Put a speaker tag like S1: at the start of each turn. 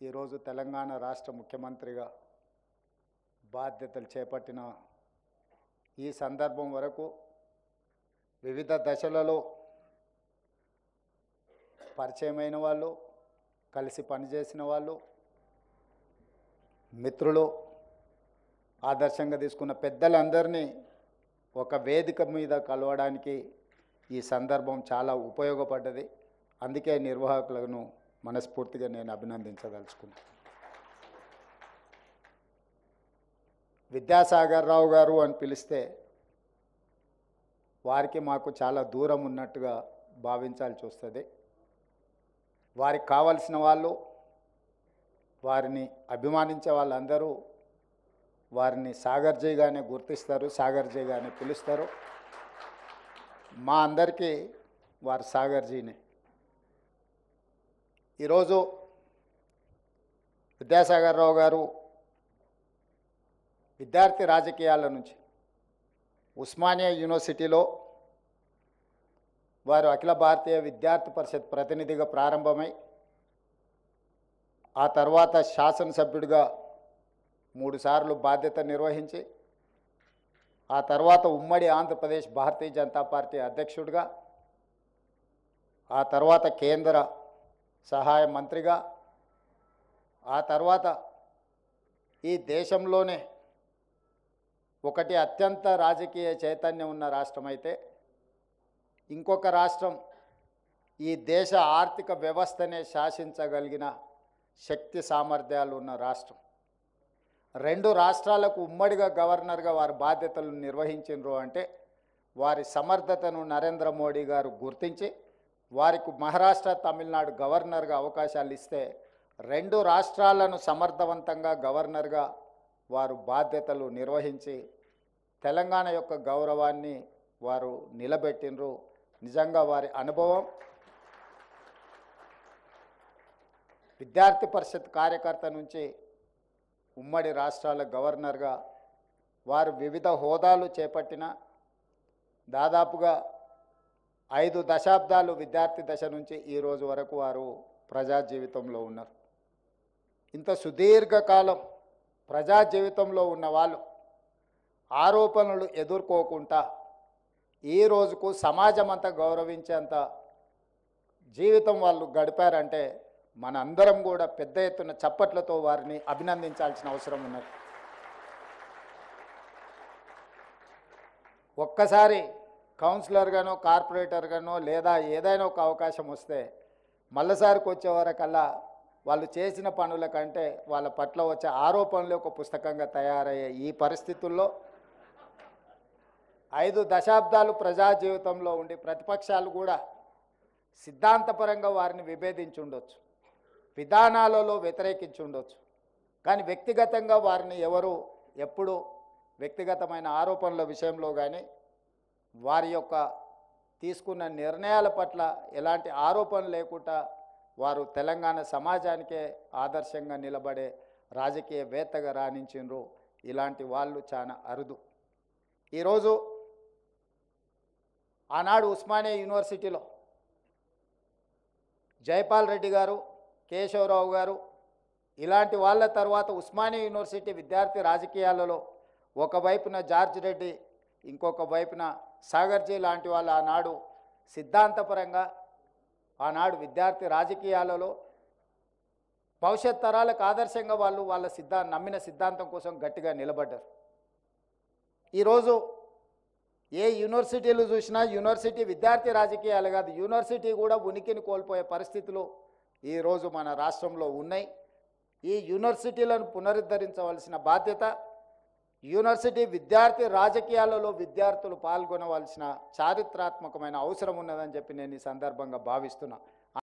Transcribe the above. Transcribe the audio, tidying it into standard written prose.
S1: ఈరోజు తెలంగాణ రాష్ట్ర ముఖ్యమంత్రిగా బాధ్యతలు చేపట్టిన ఈ సందర్భం వరకు వివిధ దశలలో పరిచయమైన వాళ్ళు, కలిసి పనిచేసిన వాళ్ళు, మిత్రులు, ఆదర్శంగా తీసుకున్న పెద్దలందరినీ ఒక వేదిక మీద కలవడానికి ఈ సందర్భం చాలా ఉపయోగపడ్డది. అందుకే నిర్వాహకులను మనస్ఫూర్తిగా నేను అభినందించదలుచుకున్నాను. విద్యాసాగర్ రావు గారు అని పిలిస్తే వారికి మాకు చాలా దూరం ఉన్నట్టుగా భావించాల్సి వస్తుంది. వారికి కావలసిన వాళ్ళు, వారిని అభిమానించే వాళ్ళందరూ వారిని సాగర్జీగానే గుర్తిస్తారు, సాగర్జీగానే పిలుస్తారు. మా అందరికీ వారు సాగర్జీనే. ఈరోజు విద్యాసాగర్ రావు గారు విద్యార్థి రాజకీయాల నుంచి ఉస్మానియా యూనివర్సిటీలో వారు అఖిల భారతీయ విద్యార్థి పరిషత్ ప్రతినిధిగా ప్రారంభమై ఆ తర్వాత శాసనసభ్యుడిగా 3 సార్లు బాధ్యత నిర్వహించి ఆ తర్వాత ఉమ్మడి ఆంధ్రప్రదేశ్ భారతీయ జనతా పార్టీ అధ్యక్షుడిగా, ఆ తర్వాత కేంద్ర సహాయ మంత్రిగా, ఆ తర్వాత ఈ దేశంలోనే ఒకటి అత్యంత రాజకీయ చైతన్యం ఉన్న రాష్ట్రం అయితే ఇంకొక రాష్ట్రం ఈ దేశ ఆర్థిక వ్యవస్థనే శాసించగలిగిన శక్తి సామర్థ్యాలు ఉన్న రాష్ట్రం. 2 రాష్ట్రాలకు ఉమ్మడిగా గవర్నర్గా వారి బాధ్యతలు నిర్వహించారు అంటే వారి సమర్థతను నరేంద్ర మోడీ గారు గుర్తించి వారికి మహారాష్ట్ర, తమిళనాడు గవర్నర్గా అవకాశాలు ఇస్తే 2 రాష్ట్రాలను సమర్థవంతంగా గవర్నర్గా వారు బాధ్యతలు నిర్వహించి తెలంగాణ యొక్క గౌరవాన్ని వారు నిలబెట్టినరు. నిజంగా వారి అనుభవం విద్యార్థి పరిషత్ కార్యకర్త నుంచి ఉమ్మడి రాష్ట్రాల గవర్నర్గా వారు వివిధ హోదాలు చేపట్టిన దాదాపుగా 5 దశాబ్దాలు విద్యార్థి దశ నుంచి ఈ రోజు వరకు వారు ప్రజా జీవితంలో ఉన్నారు. ఇంత సుదీర్ఘకాలం ప్రజా జీవితంలో ఉన్న వాళ్ళు ఆరోపణలు ఎదుర్కోకుండా ఈ రోజుకు సమాజం అంతా గౌరవించేంత జీవితం వాళ్ళు గడిపారంటే మన అందరం కూడా పెద్ద ఎత్తున చప్పట్లతో వారిని అభినందించాల్సిన అవసరం ఉన్నది. ఒక్కసారి కౌన్సిలర్గానో, కార్పొరేటర్గానో లేదా ఏదైనా ఒక అవకాశం వస్తే మళ్ళసారికి వచ్చే వరకల్లా వాళ్ళు చేసిన పనుల కంటే వాళ్ళ పట్ల వచ్చే ఆరోపణలు ఒక పుస్తకంగా తయారయ్యే ఈ పరిస్థితుల్లో 5 దశాబ్దాలు ప్రజా జీవితంలో ఉండి ప్రతిపక్షాలు కూడా సిద్ధాంతపరంగా వారిని విభేదించి ఉండొచ్చు, విధానాలలో వ్యతిరేకించి ఉండొచ్చు, కానీ వ్యక్తిగతంగా వారిని ఎవరు ఎప్పుడు వ్యక్తిగతమైన ఆరోపణల విషయంలో కానీ వారి యొక్క తీసుకున్న నిర్ణయాల పట్ల ఎలాంటి ఆరోపణ లేకుండా వారు తెలంగాణ సమాజానికే ఆదర్శంగా నిలబడే రాజకీయవేత్తగా రాణించిండ్రు. ఇలాంటి వాళ్ళు చాలా అరుదు. ఈరోజు ఆనాడు ఉస్మానియా యూనివర్సిటీలో జైపాల్ రెడ్డి గారు, కేశవరావు గారు ఇలాంటి వాళ్ళ తర్వాత ఉస్మానియా యూనివర్సిటీ విద్యార్థి రాజకీయాలలో ఒకవైపున జార్జ్ రెడ్డి, ఇంకొక వైపున సాగర్జీ లాంటి వాళ్ళు ఆనాడు సిద్ధాంతపరంగా ఆనాడు విద్యార్థి రాజకీయాలలో భవిష్యత్ తరాలకు ఆదర్శంగా వాళ్ళు వాళ్ళ నమ్మిన సిద్ధాంతం కోసం గట్టిగా నిలబడ్డారు. ఈరోజు ఏ యూనివర్సిటీలు చూసినా యూనివర్సిటీ విద్యార్థి రాజకీయాలు కాదు, యూనివర్సిటీ కూడా ఉనికిని కోల్పోయే పరిస్థితులు ఈరోజు మన రాష్ట్రంలో ఉన్నాయి. ఈ యూనివర్సిటీలను పునరుద్ధరించవలసిన బాధ్యత, యూనివర్సిటీ విద్యార్థి రాజకీయాలలో విద్యార్థులు పాల్గొనవలసిన చారిత్రాత్మకమైన అవసరం ఉన్నదని చెప్పి నేను ఈ సందర్భంగా భావిస్తున్నా.